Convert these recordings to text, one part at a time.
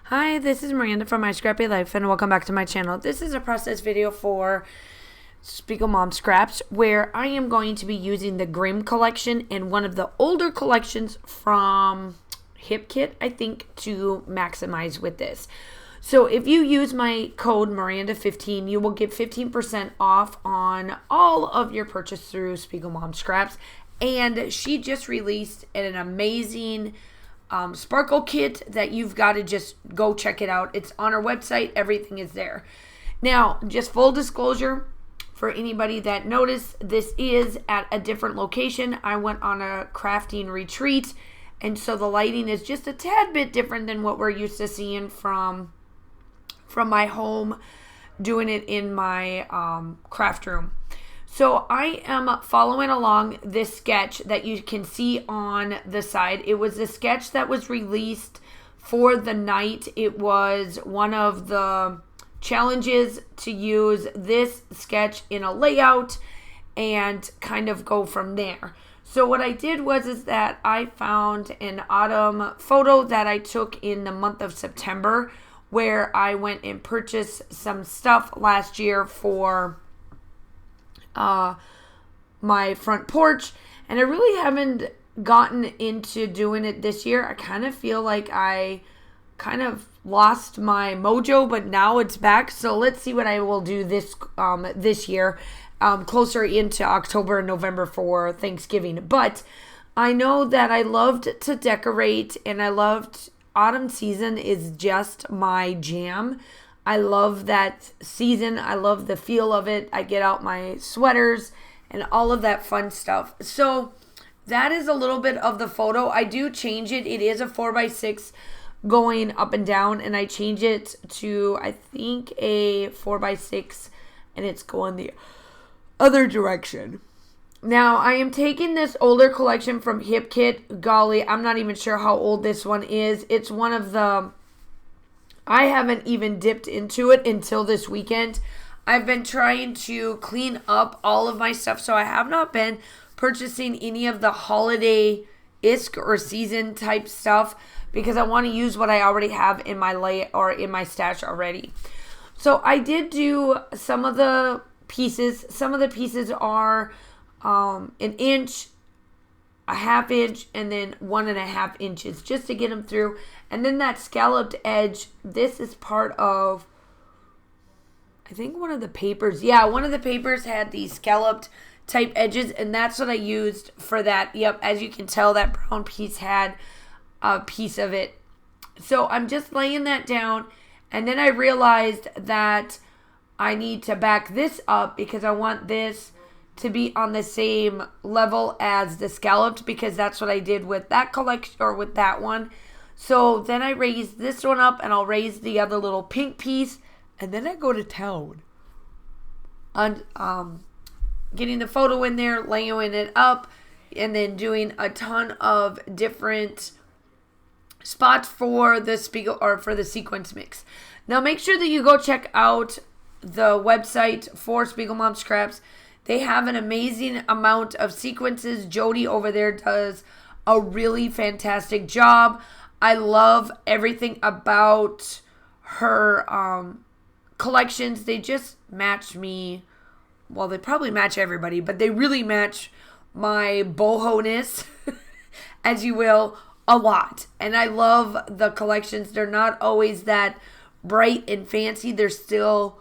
Hi, this is Miranda from My Scrappy Life, and welcome back to my channel. This is a process video for Spiegel Mom Scraps, where I am going to be using the Grimm collection and one of the older collections from Hip Kit, I think, to maximize with this. So if you use my code Miranda15, you will get 15% off on all of your purchase through Spiegel Mom Scraps. And she just released an amazing sparkle kit that you've got to just go check it out. It's on her website. Everything is there. Now, just full disclosure for anybody that noticed, this is at a different location. I went on a crafting retreat, and so the lighting is just a tad bit different than what we're used to seeing from my home, doing it in my craft room. So I am following along this sketch that you can see on the side. It was a sketch that was released for the night. It was one of the challenges to use this sketch in a layout and kind of go from there. So what I did is that I found an autumn photo that I took in the month of September, where I went and purchased some stuff last year for my front porch, and I really haven't gotten into doing it this year. I kind of feel like I kind of lost my mojo, but now it's back. So let's see what I will do this year, closer into October and November for Thanksgiving. But I know that I loved to decorate, and I loved autumn season is just my jam. I love that season. I love the feel of it. I get out my sweaters and all of that fun stuff. So that is a little bit of the photo. I do change it. It is a 4x6 going up and down, and I change it to, I think, a 4x6, and it's going the other direction. Now, I am taking this older collection from Hip Kit. Golly, I'm not even sure how old this one is. It's one of the... I haven't even dipped into it until this weekend. I've been trying to clean up all of my stuff, so I have not been purchasing any of the holiday-esque or season type stuff because I want to use what I already have in my in my stash already. So I did do some of the pieces. Some of the pieces are an inch, a half inch, and then 1.5 inches just to get them through. And then that scalloped edge, this is part of, I think, one of the papers. Yeah, one of the papers had these scalloped type edges, and that's what I used for that. Yep, as you can tell, that brown piece had a piece of it. So I'm just laying that down, and then I realized that I need to back this up because I want this to be on the same level as the scalloped, because that's what I did with that collection, or with that one. So then I raise this one up, and I'll raise the other little pink piece, and then I go to town on getting the photo in there, layering it up, and then doing a ton of different spots for the Spiegel, or for the sequence mix. Now make sure that you go check out the website for Spiegel Mom Scraps. They have an amazing amount of sequences. Jody over there does a really fantastic job. I love everything about her collections. They just match me. Well, they probably match everybody, but they really match my boho-ness, as you will, a lot. And I love the collections. They're not always that bright and fancy. They're still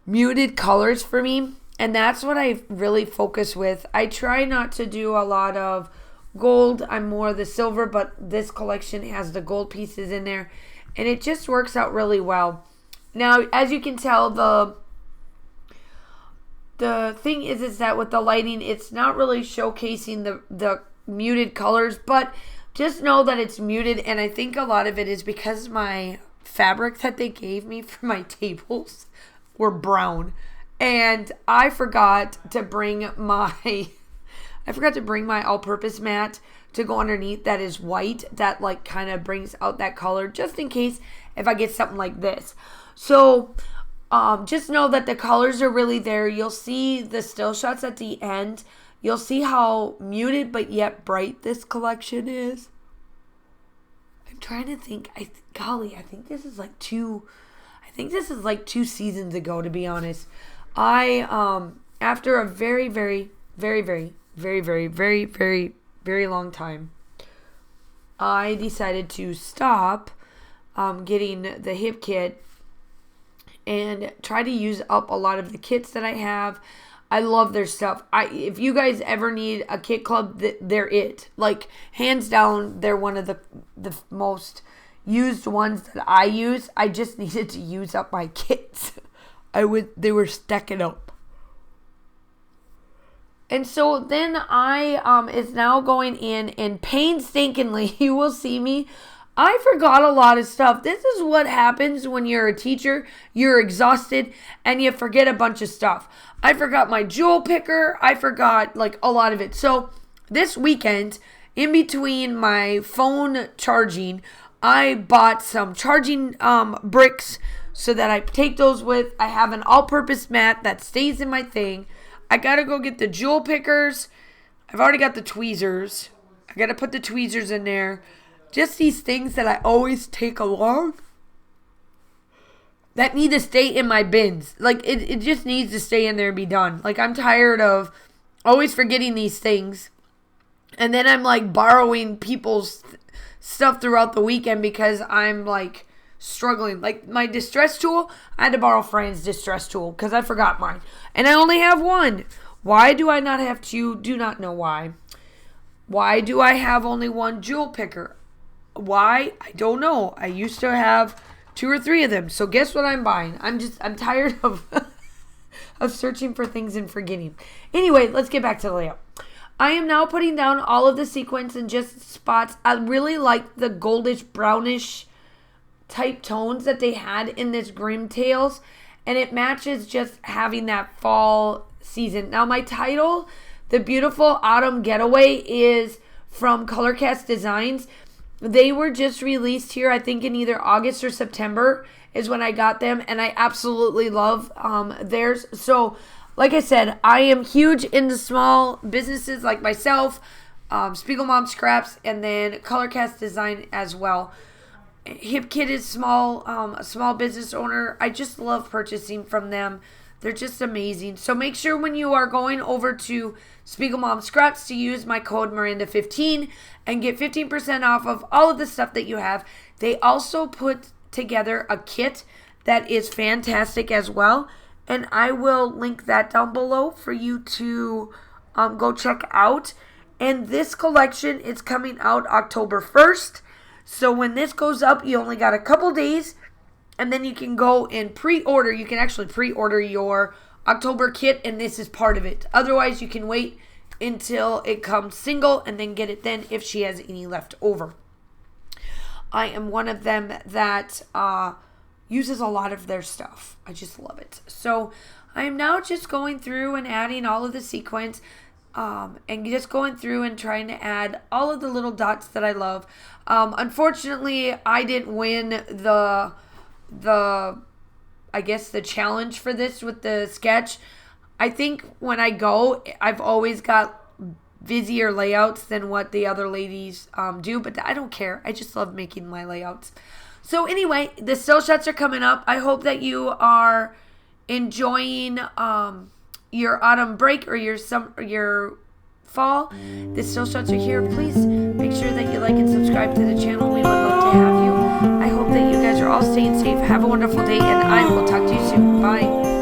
muted colors for me, and that's what I really focus with. I try not to do a lot of gold. I'm more the silver, but this collection has the gold pieces in there, and it just works out really well. Now, as you can tell, the thing is that with the lighting, it's not really showcasing the muted colors, but just know that it's muted, and I think a lot of it is because my fabric that they gave me for my tables were brown, and I forgot to bring my all-purpose mat to go underneath that is white, that like kind of brings out that color, just in case if I get something like this. So just know that the colors are really there. You'll see the still shots at the end. You'll see how muted but yet bright this collection is. I'm trying to think. Golly, I think this is like two seasons ago, to be honest. I after a very, very, very, very, very, very, very, very, very long time, I decided to stop getting the hip kit and try to use up a lot of the kits that I have. I love their stuff. If you guys ever need a kit club, they're it. Like, hands down, they're one of the most used ones that I use. I just needed to use up my kits. They were stacking up. And so then I is now going in and painstakingly, you will see me, I forgot a lot of stuff. This is what happens when you're a teacher. You're exhausted and you forget a bunch of stuff. I forgot my jewel picker. I forgot like a lot of it. So this weekend, in between my phone charging, I bought some charging bricks so that I take those with. I have an all-purpose mat that stays in my thing. I got to go get the jewel pickers. I've already got the tweezers. I got to put the tweezers in there. Just these things that I always take along that need to stay in my bins. Like, it just needs to stay in there and be done. Like, I'm tired of always forgetting these things. And then I'm, like, borrowing people's stuff throughout the weekend because I'm, like, struggling. Like, my distress tool, I had to borrow Fran's distress tool because I forgot mine. And I only have one. Why do I not have two? Do not know why. Why do I have only one jewel picker? Why? I don't know. I used to have 2 or 3 of them. So guess what I'm buying? I'm tired of of searching for things and forgetting. Anyway, let's get back to the layout. I am now putting down all of the sequins in just spots. I really like the goldish brownish type tones that they had in this Grim Tales, and it matches just having that fall season. Now my title, The Beautiful Autumn Getaway, is from Colorcast Designs. They were just released here, I think in either August or September is when I got them, and I absolutely love theirs. So, like I said, I am huge into small businesses like myself, Spiegel Mom Scraps, and then Colorcast Design as well. Hip Kit is a small business owner. I just love purchasing from them. They're just amazing. So make sure when you are going over to Spiegel Mom Scraps to use my code Miranda15 and get 15% off of all of the stuff that you have. They also put together a kit that is fantastic as well. And I will link that down below for you to go check out. And this collection is coming out October 1st. So when this goes up, you only got a couple days. And then you can go and pre-order. You can actually pre-order your October kit, and this is part of it. Otherwise, you can wait until it comes single and then get it then if she has any left over. I am one of them that uses a lot of their stuff. I just love it. So I am now just going through and adding all of the sequins and just going through and trying to add all of the little dots that I love. Unfortunately, I didn't win the challenge for this with the sketch. I think when I go, I've always got busier layouts than what the other ladies do, but I don't care. I just love making my layouts. So anyway, the still shots are coming up. I hope that you are enjoying your autumn break or your fall. The still shots are here. Please make sure that you like and subscribe to the channel. We would love to have you. I hope that you guys are all staying safe. Have a wonderful day, and I will talk to you soon. Bye.